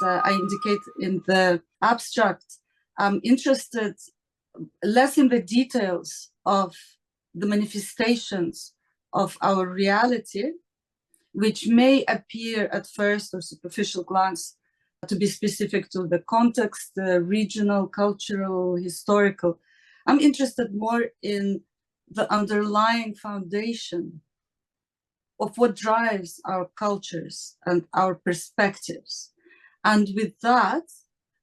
I indicate in the abstract, I'm interested less in the details of the manifestations of our reality, which may appear at first or superficial glance to be specific to the context, regional, cultural, historical. I'm interested more in the underlying foundation of what drives our cultures and our perspectives. And with that,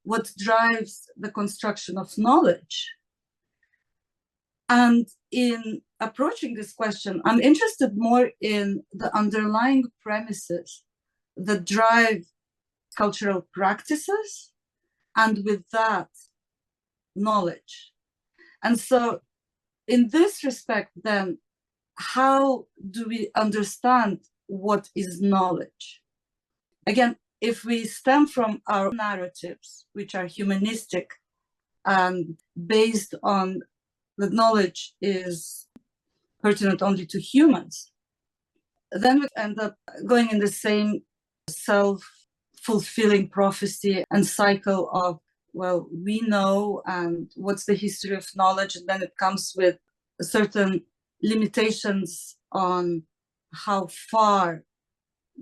what drives the construction of knowledge. And in approaching this question, I'm interested more in the underlying premises that drive cultural practices, and with that, knowledge. And so in this respect, then, how do we understand what is knowledge? Again, if we stem from our narratives, which are humanistic and based on that knowledge is pertinent only to humans, then we end up going in the same self-fulfilling prophecy and cycle of, well, we know, and what's the history of knowledge? And then it comes with certain limitations on how far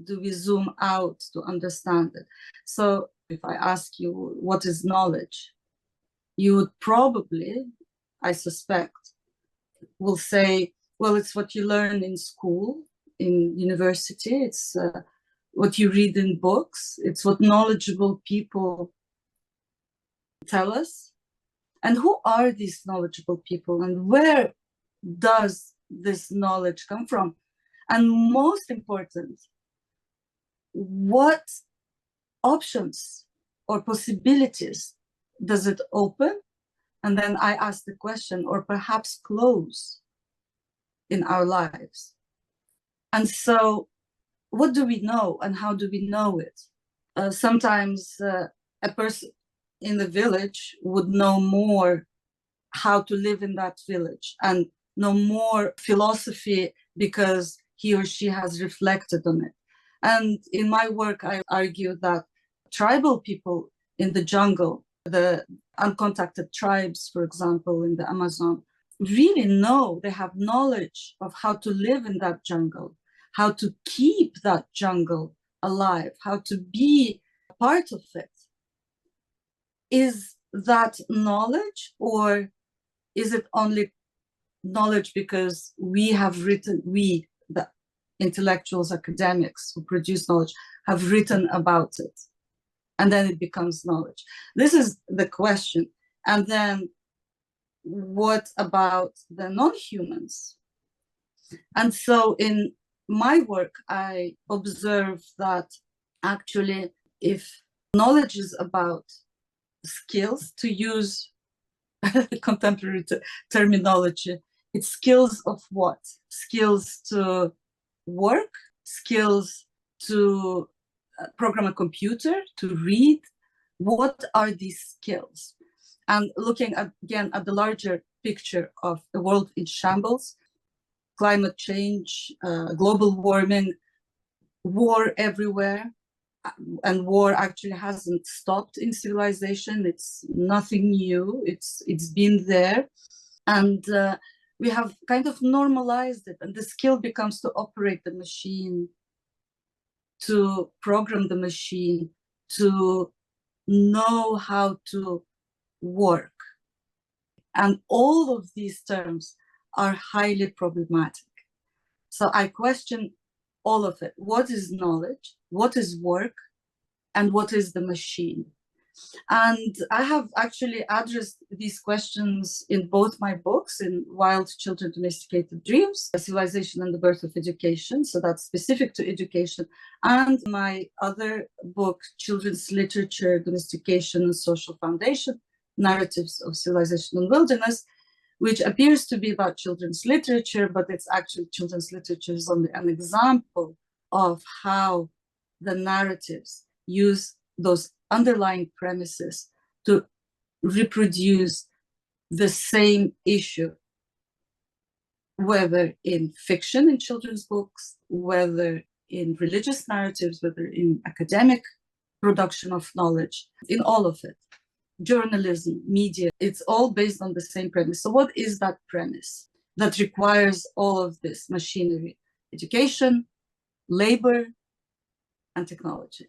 do we zoom out to understand it. So if I ask you, what is knowledge? You would probably, I suspect, will say, well, it's what you learn in school, in university, it's what you read in books, it's what knowledgeable people tell us. And who are these knowledgeable people, and where does this knowledge come from? And most important, what options or possibilities does it open? And then I ask the question, or perhaps close in our lives. And so what do we know, and how do we know it? Sometimes a person in the village would know more how to live in that village and know more philosophy because he or she has reflected on it. And in my work, I argue that tribal people in the jungle, the uncontacted tribes, for example, in the Amazon, really know, they have knowledge of how to live in that jungle, how to keep that jungle alive, how to be part of it. Is that knowledge, or is it only knowledge because we have written, we, the intellectuals, academics who produce knowledge, have written about it, and then it becomes knowledge? This is the question. And then what about the non-humans? And so in my work, I observe that actually, if knowledge is about skills, to use contemporary terminology, it's skills of what? Skills to work, skills to program a computer, to read. What are these skills? And looking at, again, at the larger picture of the world in shambles, climate change, global warming, war everywhere, and war actually hasn't stopped in civilization. It's nothing new. It's been there, and we have kind of normalized it. And the skill becomes to operate the machine, to program the machine, to know how to work. And all of these terms are highly problematic. So I question all of it. What is knowledge? What is work? And what is the machine? And I have actually addressed these questions in both my books, in Wild Children, Domesticated Dreams, Civilization and the Birth of Education, so that's specific to education, and my other book, Children's Literature, Domestication and Social Foundation, Narratives of Civilization and Wilderness, which appears to be about children's literature, but it's actually children's literature is only an example of how the narratives use those underlying premises to reproduce the same issue, whether in fiction, in children's books, whether in religious narratives, whether in academic production of knowledge, in all of it. Journalism, media, it's all based on the same premise. So what is that premise that requires all of this machinery? Education, labor, and technology.